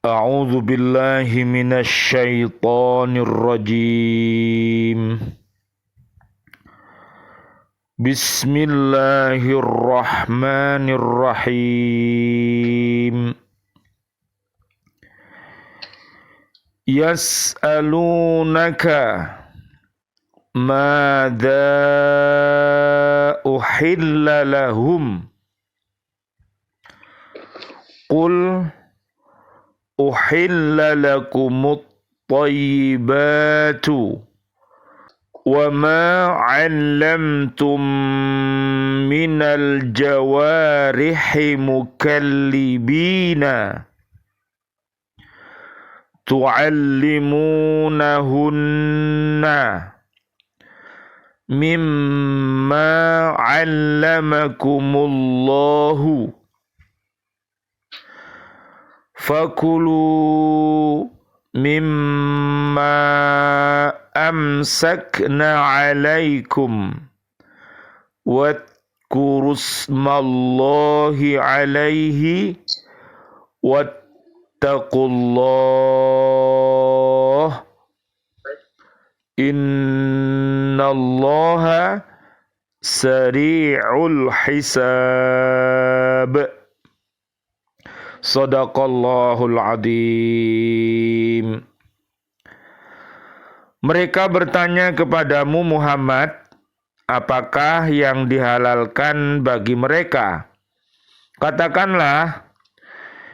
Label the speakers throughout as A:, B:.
A: أعوذ بالله من الشيطان الرجيم. بسم الله الرحمن الرحيم. يسألونك ماذا أحل لهم قل أحل لكم الطيبات وما علمتم من الجوارح مكلبين تعلمونهن مما علمكم الله fakulu mimma amsakna alaikum wadhkurusmallahi alaihi wattaqullah innallaha sari'ul hisab. Shadaqallahul adzim. Mereka bertanya kepadamu Muhammad, apakah yang dihalalkan bagi mereka? Katakanlah,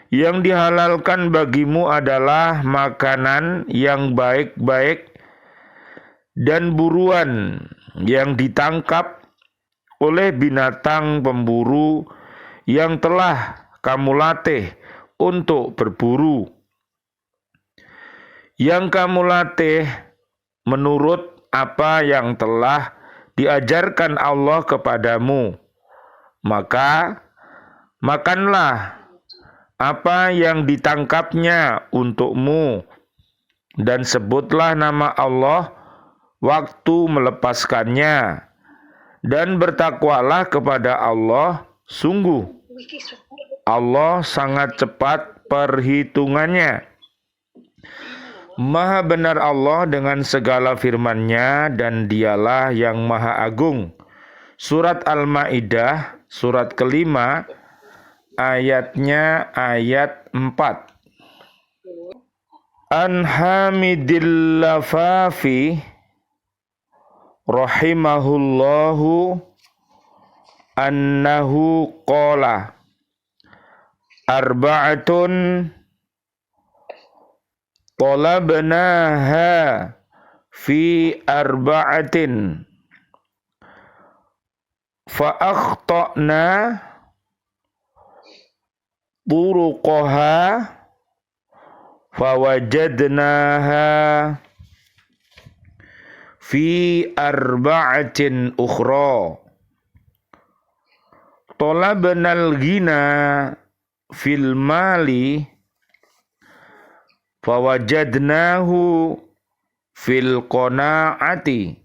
A: yang dihalalkan bagimu adalah makanan yang baik-baik dan buruan yang ditangkap oleh binatang pemburu yang telah kamu latih untuk berburu, yang kamu latih menurut apa yang telah diajarkan Allah kepadamu. Maka makanlah apa yang ditangkapnya untukmu dan sebutlah nama Allah waktu melepaskannya, dan bertakwalah kepada Allah, sungguh Allah sangat cepat perhitungannya. Maha benar Allah dengan segala firman-Nya dan Dialah yang Maha Agung. Surat Al-Maidah, surat kelima, ayatnya ayat 4. An Hamidil Lafafi rahimahullahu annahu qala arba'atun talabnaha fi arba'atin fa akhtana turuqaha fa wajadnaha fi arba'atin ukhra. Talabnal ghina fil mali fawajadnahu fil qanaati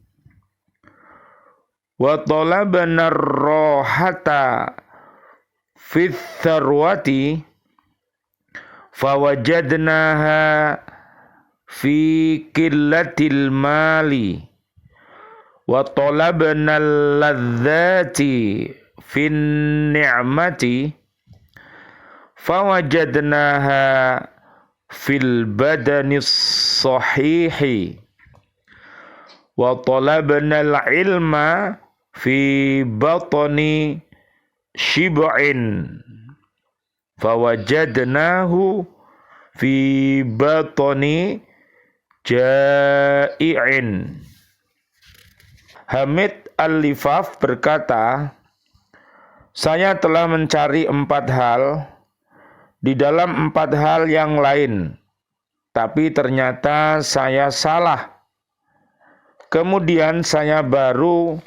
A: wa talabna ar-rahata fil tharwati fawajadnaha fi qillatil mali wa talabna al-ladzati fin ni'mati fawajadnaha fil badanis sahihi wa talabna al-ilma fi batni shib'in fawajadnahu fi batni ja'i'in. Hamid Al-Lifaf berkata, saya telah mencari 4 hal di dalam 4 hal yang lain, tapi ternyata saya salah. Kemudian saya baru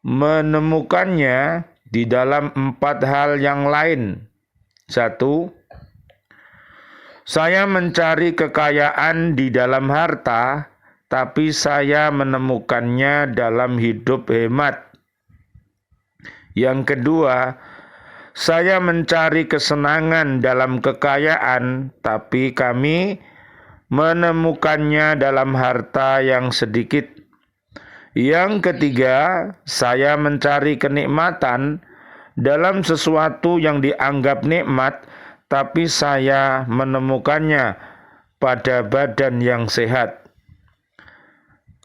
A: menemukannya di dalam 4 hal yang lain. 1. Saya mencari kekayaan di dalam harta, tapi saya menemukannya dalam hidup hemat. Yang kedua, Saya mencari kesenangan dalam kekayaan, tapi kami menemukannya dalam harta yang sedikit. Yang ketiga, saya mencari kenikmatan dalam sesuatu yang dianggap nikmat, tapi saya menemukannya pada badan yang sehat.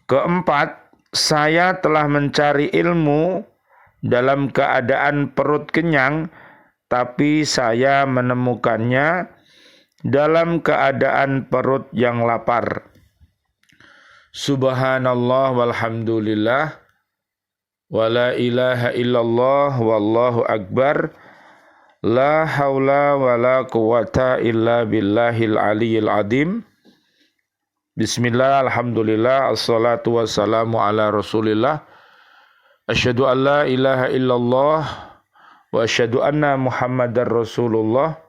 A: Keempat, saya telah mencari ilmu dalam keadaan perut kenyang, tapi saya menemukannya dalam keadaan perut yang lapar. Subhanallah walhamdulillah wa la ilaha illallah wallahu akbar la haula wa la quwata illa billahil aliyyil azim. Bismillah, alhamdulillah, assalatu wassalamu ala rasulillah. Asyhadu an la ilaha illallah wa asyhadu anna muhammadar rasulullah.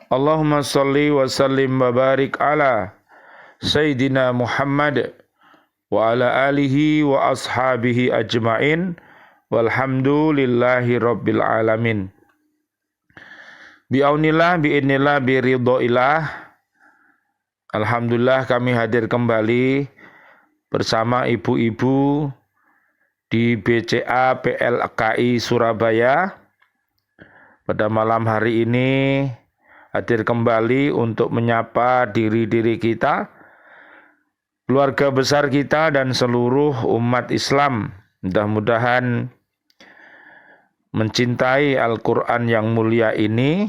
A: Allahumma salli wa sallim wa barik ala Sayyidina Muhammad wa ala alihi wa ashabihi ajma'in walhamdulillahi rabbil alamin. Bi'aunillah, bi'inillah, biridhoillah. Alhamdulillah kami hadir kembali bersama ibu-ibu di BCA PLKI Surabaya. Pada malam hari ini hadir kembali untuk menyapa diri-diri kita, keluarga besar kita dan seluruh umat Islam. Mudah-mudahan mencintai Al-Quran yang mulia ini,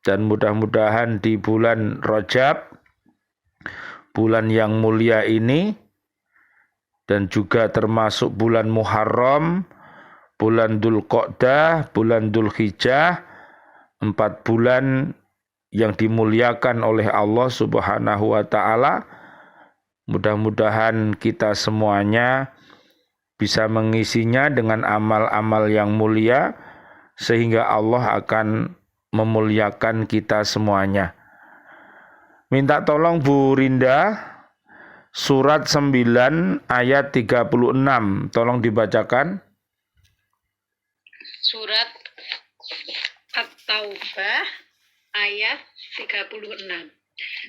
A: dan mudah-mudahan di bulan Rajab, bulan yang mulia ini, dan juga termasuk bulan Muharram, bulan Dzulqa'dah, bulan Dzulhijjah, 4 bulan yang dimuliakan oleh Allah Subhanahu wa Ta'ala. Mudah-mudahan kita semuanya bisa mengisinya dengan amal-amal yang mulia, sehingga Allah akan memuliakan kita semuanya. Minta tolong Bu Rinda, surat 9 ayat 36, tolong dibacakan.
B: Surat At-Taubah ayat 36.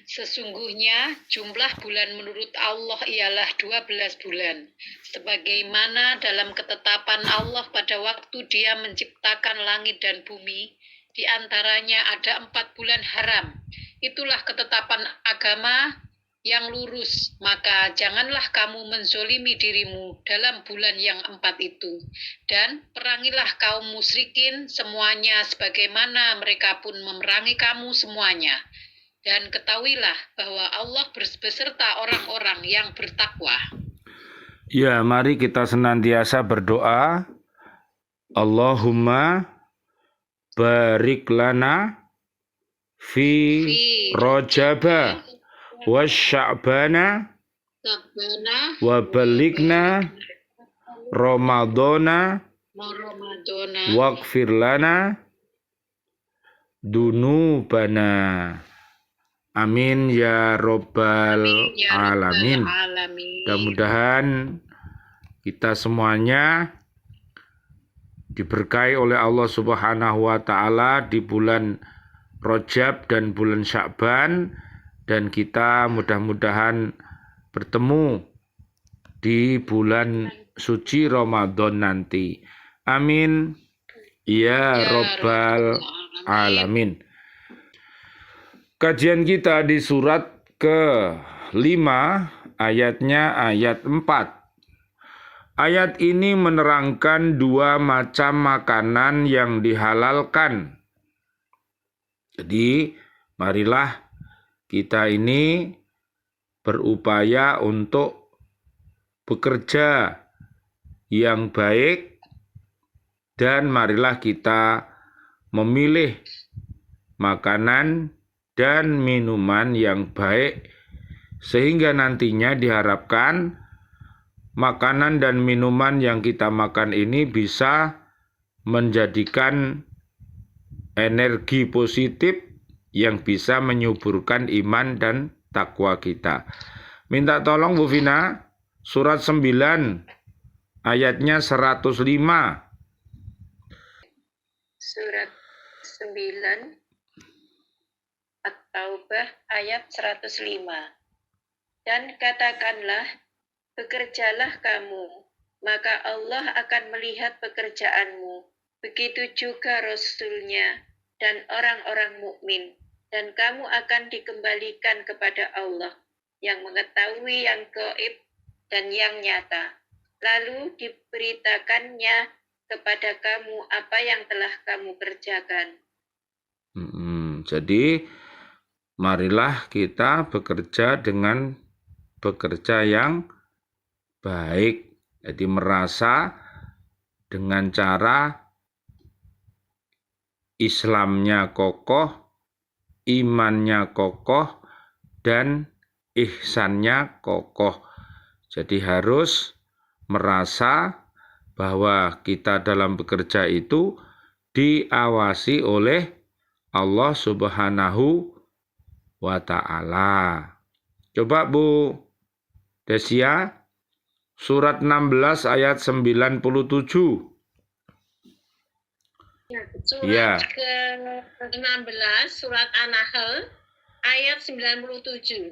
B: Sesungguhnya jumlah bulan menurut Allah ialah 12 bulan, sebagaimana dalam ketetapan Allah pada waktu Dia menciptakan langit dan bumi, di antaranya ada 4 bulan haram. Itulah ketetapan agama yang lurus, maka janganlah kamu menzolimi dirimu dalam bulan yang 4 itu. Dan perangilah kaum musyrikin semuanya sebagaimana mereka pun memerangi kamu semuanya. Dan ketahuilah bahwa Allah beserta orang-orang yang bertakwa.
A: Ya, mari kita senantiasa berdoa. Allahumma barik lana fi Rajaba wa Sya'bana wa baligna Ramadana waghfir lana dunubana. Amin ya robbal alamin. Mudah-mudahan kita semuanya diberkahi oleh Allah Subhanahu wa Ta'ala di bulan Rajab dan bulan Sya'ban, dan kita mudah-mudahan bertemu di bulan suci Ramadan nanti. Amin ya robbal alamin. Kajian kita di surat ke-5, ayatnya ayat 4. Ayat ini menerangkan 2 macam makanan yang dihalalkan. Jadi, marilah kita ini berupaya untuk bekerja yang baik, dan marilah kita memilih makanan dan minuman yang baik, sehingga nantinya diharapkan makanan dan minuman yang kita makan ini bisa menjadikan energi positif yang bisa menyuburkan iman dan takwa kita. Minta tolong Bu Vina, surat 9 ayatnya 105.
B: surat 9 At-Taubah ayat 105. Dan katakanlah, bekerjalah kamu, maka Allah akan melihat pekerjaanmu. Begitu juga Rasul-Nya dan orang-orang mukmin. Dan kamu akan dikembalikan kepada Allah yang mengetahui yang gaib dan yang nyata. Lalu diberitakannya kepada kamu apa yang telah kamu kerjakan.
A: Jadi marilah kita bekerja dengan bekerja yang baik. Jadi merasa dengan cara Islamnya kokoh, imannya kokoh, dan ihsannya kokoh. Jadi harus merasa bahwa kita dalam bekerja itu diawasi oleh Allah Subhanahu wa ta'ala. Coba Bu Desia, surat 16 ayat 97.
B: Surat ke-16, surat An-Nahl, ayat 97.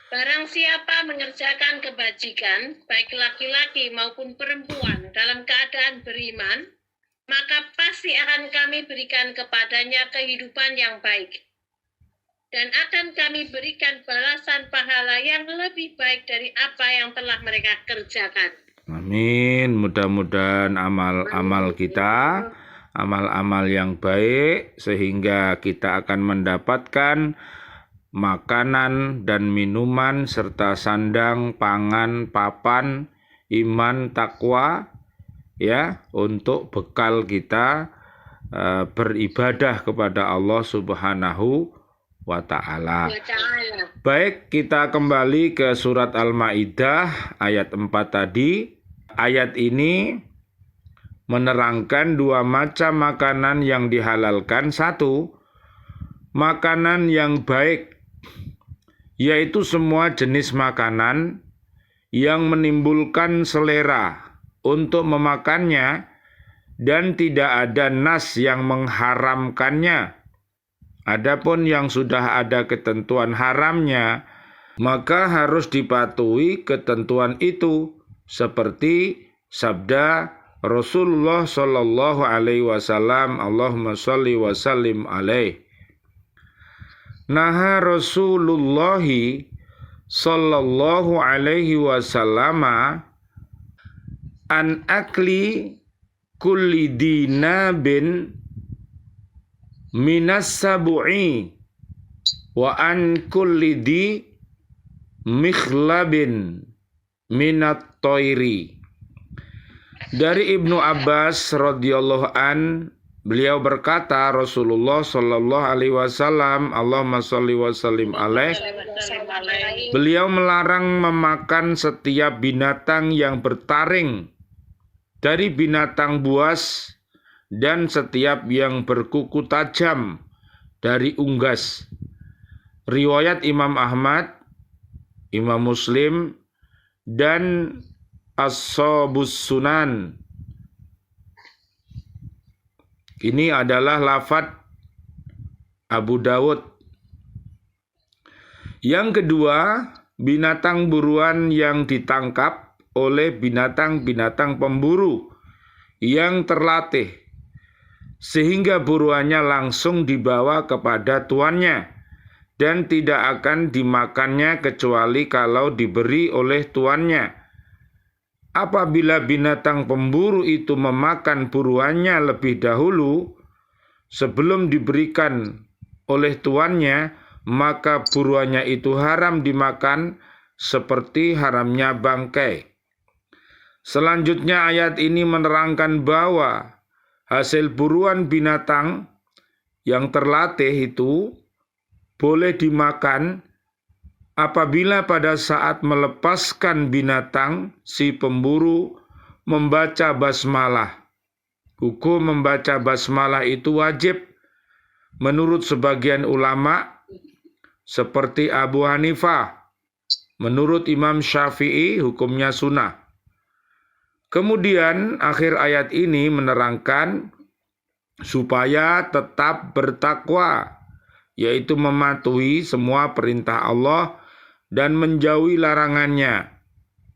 B: Barang siapa mengerjakan kebajikan, baik laki-laki maupun perempuan, dalam keadaan beriman, maka pasti akan kami berikan kepadanya kehidupan yang baik. Dan akan kami berikan balasan pahala yang lebih baik dari apa yang telah mereka kerjakan.
A: Amin. Mudah-mudahan amal-amal kita, amal-amal yang baik, sehingga kita akan mendapatkan makanan dan minuman, serta sandang, pangan, papan, iman, takwa, ya, untuk bekal kita beribadah kepada Allah Subhanahu wa ta'ala. Baik, kita kembali ke surat Al-Maidah ayat 4 tadi. Ayat ini menerangkan dua macam makanan yang dihalalkan. Satu, makanan yang baik, yaitu semua jenis makanan yang menimbulkan selera untuk memakannya dan tidak ada nas yang mengharamkannya. Adapun yang sudah ada ketentuan haramnya, maka harus dipatuhi ketentuan itu, seperti sabda Rasulullah Shallallahu Alaihi Wasallam, Allahumma sholli wa sallim alaih. Naha Rasulullah Sallallahu Alaihi Wasallam an akli kulli dinabin minas sabu'i wa an kulli di mikhlabin minat toiri. Dari Ibnu Abbas radhiyallahu an, beliau berkata, Rasulullah sallallahu alaihi wasallam, Allahumma sholli wa sallim alaih, beliau melarang memakan setiap binatang yang bertaring dari binatang buas dan setiap yang berkuku tajam dari unggas. Riwayat Imam Ahmad, Imam Muslim, dan As-Sabus Sunan. Ini adalah lafadz Abu Dawud. Yang kedua, binatang buruan yang ditangkap oleh binatang-binatang pemburu yang terlatih, sehingga buruannya langsung dibawa kepada tuannya dan tidak akan dimakannya kecuali kalau diberi oleh tuannya. Apabila binatang pemburu itu memakan buruannya lebih dahulu sebelum diberikan oleh tuannya, maka buruannya itu haram dimakan seperti haramnya bangkai. Selanjutnya ayat ini menerangkan bahwa hasil buruan binatang yang terlatih itu boleh dimakan apabila pada saat melepaskan binatang si pemburu membaca basmalah. Hukum membaca basmalah itu wajib menurut sebagian ulama seperti Abu Hanifah. Menurut Imam Syafi'i hukumnya sunnah. Kemudian akhir ayat ini menerangkan supaya tetap bertakwa, yaitu mematuhi semua perintah Allah dan menjauhi larangannya.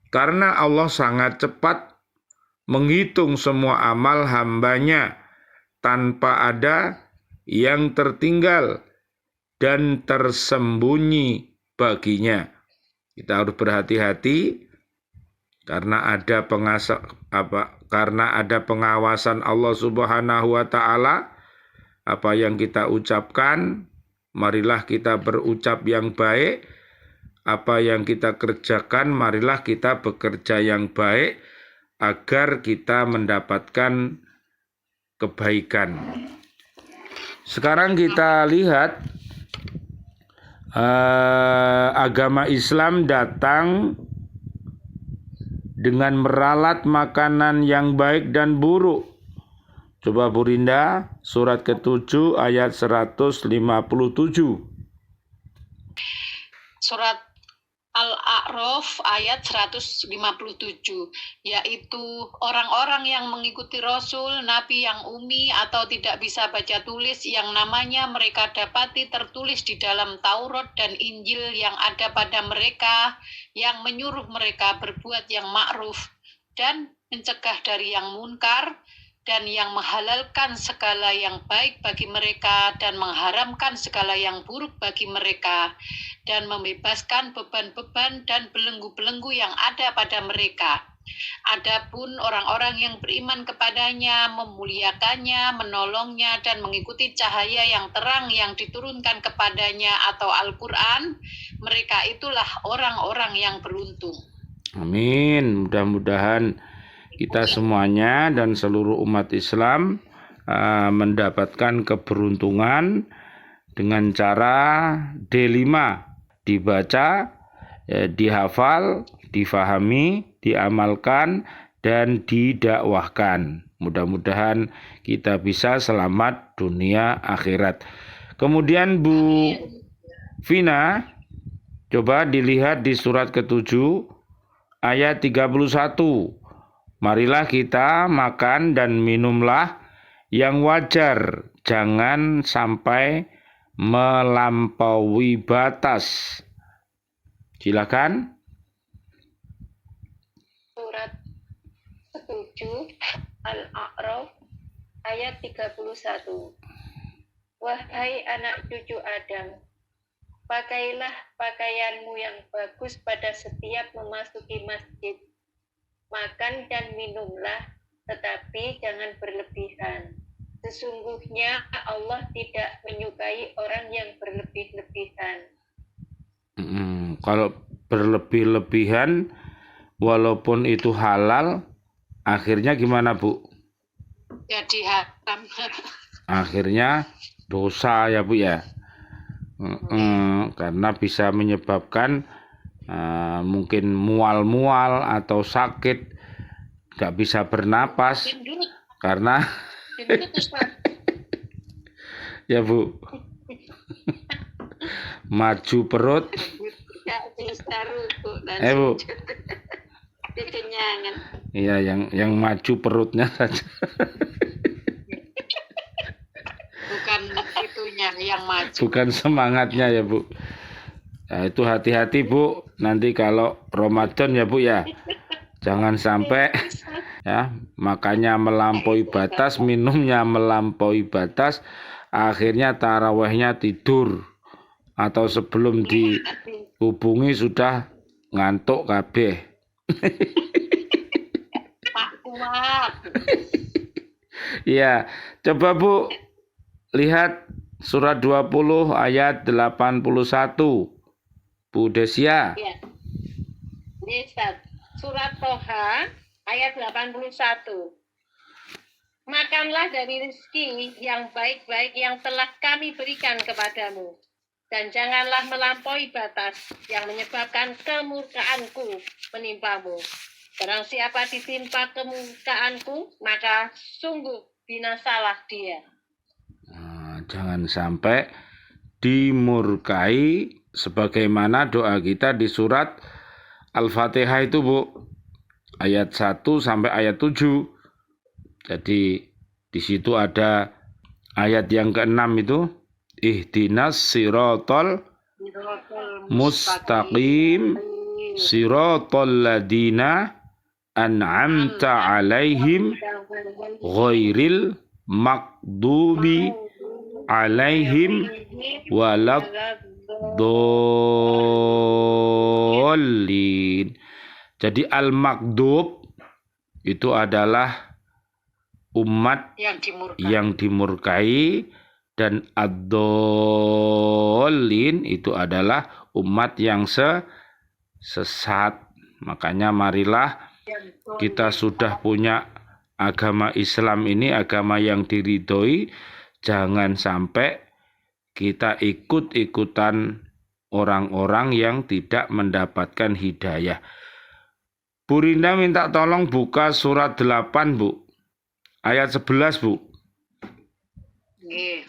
A: Karena Allah sangat cepat menghitung semua amal hambanya tanpa ada yang tertinggal dan tersembunyi baginya. Kita harus berhati-hati karena ada pengawasan Allah Subhanahu wa taala. Apa yang kita ucapkan, marilah kita berucap yang baik. Apa yang kita kerjakan, marilah kita bekerja yang baik agar kita mendapatkan kebaikan. Sekarang kita lihat agama Islam datang dengan meralat makanan yang baik dan buruk. Coba Bu Rinda, surat ke-7 ayat 157.
B: Surat Al-A'raf ayat 157, yaitu orang-orang yang mengikuti Rasul, Nabi yang umi atau tidak bisa baca tulis, yang namanya mereka dapati tertulis di dalam Taurat dan Injil yang ada pada mereka, yang menyuruh mereka berbuat yang ma'ruf dan mencegah dari yang munkar, dan yang menghalalkan segala yang baik bagi mereka dan mengharamkan segala yang buruk bagi mereka, dan membebaskan beban-beban dan belenggu-belenggu yang ada pada mereka. Adapun orang-orang yang beriman kepadanya, memuliakannya, menolongnya, dan mengikuti cahaya yang terang yang diturunkan kepadanya atau Al-Quran, mereka itulah orang-orang yang beruntung.
A: Amin. Mudah-mudahan kita semuanya dan seluruh umat Islam mendapatkan keberuntungan dengan cara D5, dibaca, dihafal, difahami, diamalkan, dan didakwahkan. Mudah-mudahan kita bisa selamat dunia akhirat. Kemudian Bu Vina, coba dilihat di surat ke-7 ayat 31. Marilah kita makan dan minumlah yang wajar, jangan sampai melampaui batas. Silakan.
C: Surat 7 Al-A'raf ayat 31. Wahai anak cucu Adam, pakailah pakaianmu yang bagus pada setiap memasuki masjid. Makan dan minumlah, tetapi jangan berlebihan. Sesungguhnya Allah tidak menyukai orang yang berlebih-lebihan.
A: Kalau berlebih-lebihan, walaupun itu halal, akhirnya gimana, Bu?
B: Jadi haram.
A: Akhirnya dosa ya, Bu ya. Karena bisa menyebabkan mungkin mual-mual atau sakit, nggak bisa bernapas karena ya Bu, maju perut. Bu, iya yang maju perutnya saja.
B: Bukan itunya yang maju.
A: Bukan semangatnya ya Bu. Nah, itu hati-hati Bu, nanti kalau Ramadan ya Bu ya, jangan sampai ya makannya melampaui batas, minumnya melampaui batas, akhirnya tarawehnya tidur atau sebelum dihubungi sudah ngantuk kabeh.
B: Pak kuat.
A: Ya, coba Bu lihat surat 20 ayat 81. Bu Desia.
C: Ya. Surat Toha ayat 81. Makanlah dari rezeki yang baik-baik yang telah kami berikan kepadamu, dan janganlah melampaui batas yang menyebabkan kemurkaanku menimpamu. Barang siapa ditimpa kemurkaanku, maka sungguh binasalah dia.
A: Jangan sampai dimurkai, sebagaimana doa kita di surat Al-Fatihah itu Bu, ayat 1 sampai ayat 7. Jadi di situ ada Ayat yang ke-6 itu ihdinas siratal mustaqim siratal ladina an'amta alaihim ghairil maghdubi alaihim waladdallin. Jadi al-maghdub itu adalah umat yang dimurkai, dan ad-dallin itu adalah umat yang sesat. Makanya marilah kita sudah punya agama Islam ini, agama yang diridhoi, jangan sampai kita ikut-ikutan orang-orang yang tidak mendapatkan hidayah. Bu Rinda minta tolong buka surat 8, Bu. Ayat 11, Bu.
B: Nggih.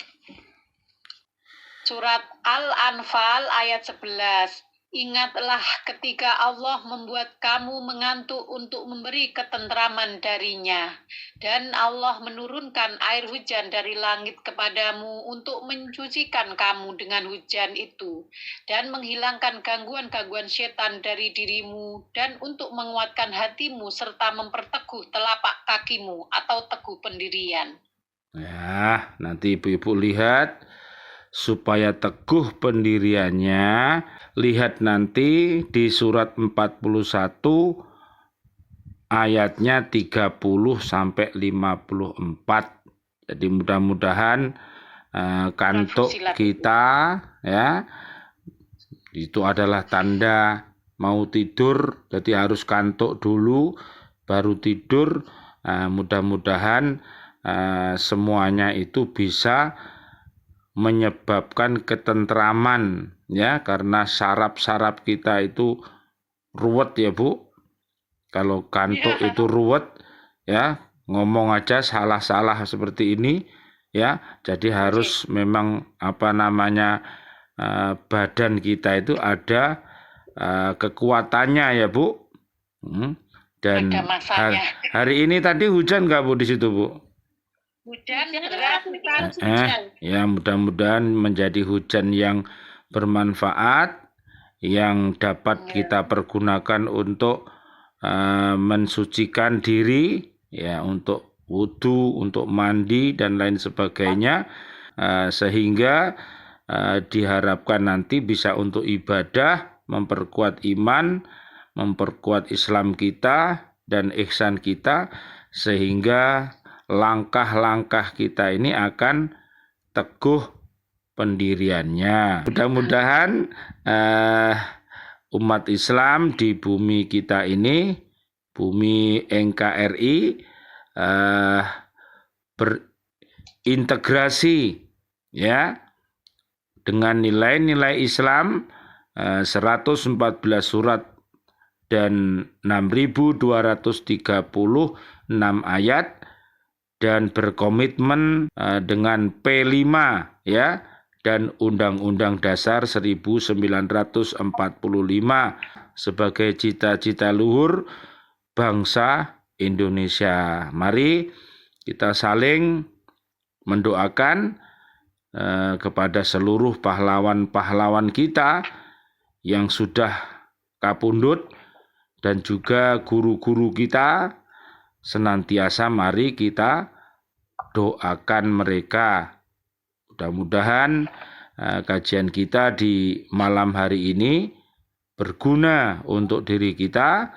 B: Surat Al-Anfal ayat 11. Ingatlah ketika Allah membuat kamu mengantuk untuk memberi ketentraman darinya, dan Allah menurunkan air hujan dari langit kepadamu untuk mencucikan kamu dengan hujan itu, dan menghilangkan gangguan-gangguan setan dari dirimu, dan untuk menguatkan hatimu serta memperteguh telapak kakimu atau teguh pendirian.
A: Ya, nanti ibu-ibu lihat supaya teguh pendiriannya. Lihat nanti di surat 41 ayatnya 30 sampai 54. Jadi mudah-mudahan kantuk kita ya itu adalah tanda mau tidur, jadi harus kantuk dulu baru tidur. Mudah-mudahan semuanya itu bisa menyebabkan ketentraman ya, karena saraf-saraf kita itu ruwet ya Bu. Kalau kantuk itu ruwet ya, ngomong aja salah-salah seperti ini ya. Jadi harus memang badan kita itu ada kekuatannya ya Bu. Dan hari ini tadi hujan nggak Bu di situ Bu?
B: Hujan deras,
A: ya mudah-mudahan menjadi hujan yang bermanfaat, yang dapat kita pergunakan untuk mensucikan diri ya, untuk wudu, untuk mandi dan lain sebagainya, sehingga diharapkan nanti bisa untuk ibadah, memperkuat iman, memperkuat Islam kita dan ihsan kita, sehingga langkah-langkah kita ini akan teguh pendiriannya. Mudah-mudahan umat Islam di bumi kita ini, bumi NKRI, berintegrasi ya dengan nilai-nilai Islam, 114 surat dan 6.236 ayat, dan berkomitmen dengan P5 ya, dan Undang-Undang Dasar 1945 sebagai cita-cita luhur bangsa Indonesia. Mari kita saling mendoakan kepada seluruh pahlawan-pahlawan kita yang sudah kapundhut, dan juga guru-guru kita. Senantiasa mari kita doakan mereka. Mudah-mudahan kajian kita di malam hari ini berguna untuk diri kita,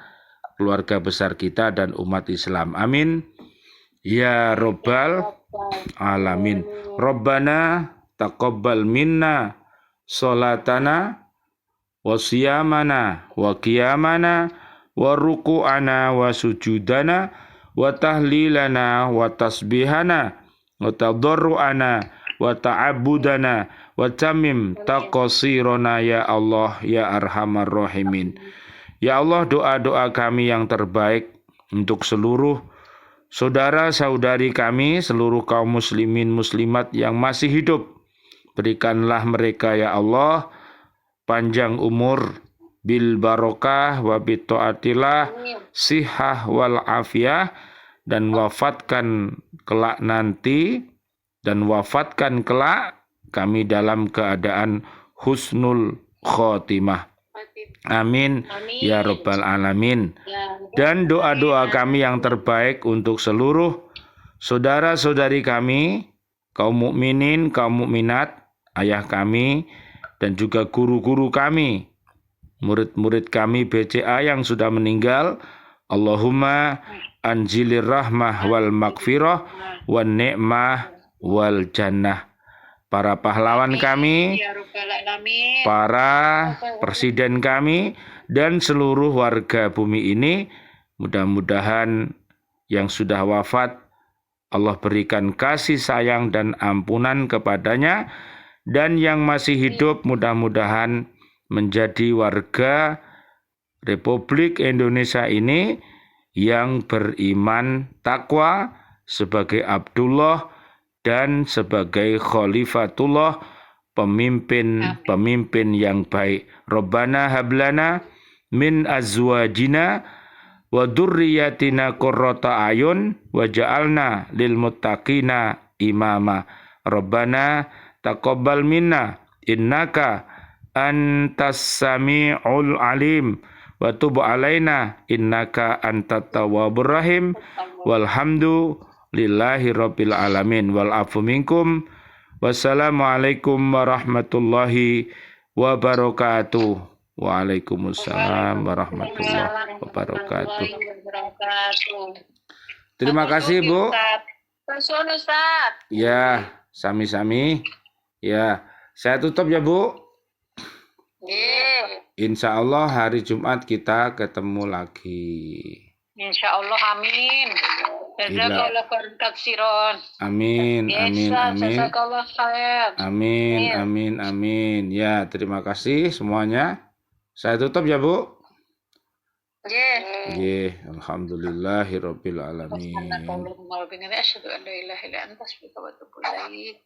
A: keluarga besar kita, dan umat Islam. Amin ya robbal alamin. Rabbana taqabbal minna sholatana wa siyamana wa qiyamana wa ruku'ana wa sujudana wa tahlilana wa tasbihana wa tadarru'ana wa ta'abudana wa tamim taqasirona ya Allah ya arhamar rahimin. Ya Allah, doa-doa kami yang terbaik untuk seluruh saudara-saudari kami, seluruh kaum muslimin muslimat yang masih hidup. Berikanlah mereka ya Allah panjang umur, bil barokah wa bitaatillah, sihah wal afiyah, dan wafatkan kelak nanti dan wafatkan kelak kami dalam keadaan husnul khotimah. Amin ya rabbal alamin. Dan doa-doa kami yang terbaik untuk seluruh saudara-saudari kami, kaum mukminin, kaum mukminat, ayah kami, dan juga guru-guru kami, murid-murid kami BCA yang sudah meninggal. Allahumma anjilir rahmah wal makfirah wan ni'mah wal jannah. Para pahlawan kami,
B: Ya Rabbal Alamin.
A: para presiden kami, dan seluruh warga bumi ini, mudah-mudahan yang sudah wafat Allah berikan kasih sayang dan ampunan kepadanya, dan yang masih hidup mudah-mudahan menjadi warga Republik Indonesia ini yang beriman takwa sebagai Abdullah dan sebagai Khalifatullah, pemimpin yang baik. Rabbana hablana min azwajina wa dzurriyyatina qurrata ayun waj'alna lil muttaqina imama. Rabbana taqabbal minna innaka antas samiul alim wa tub alaina innaka antat tawwabur rahim. Walhamdulillahi rabbil alamin wal afu minkum. Wassalamualaikum warahmatullahi wabarakatuh. Waalaikumsalam warahmatullahi wabarakatuh. Terima kasih Bu.
C: Tersun Ustaz.
A: Ya, sami-sami. Ya, saya tutup ya Bu. Insya Allah hari Jumat kita ketemu lagi.
B: Insya Allah, amin. Jazakallah khairan katsiran.
A: Amin, amin, amin.
B: Jazakallah khair.
A: Amin, amin, amin. Ya, terima kasih semuanya. Saya tutup ya Bu. Alhamdulillahirabbil alamin.
B: Asyhadu an la ilaha illa anta astaghfiruka wa atubu ilaik.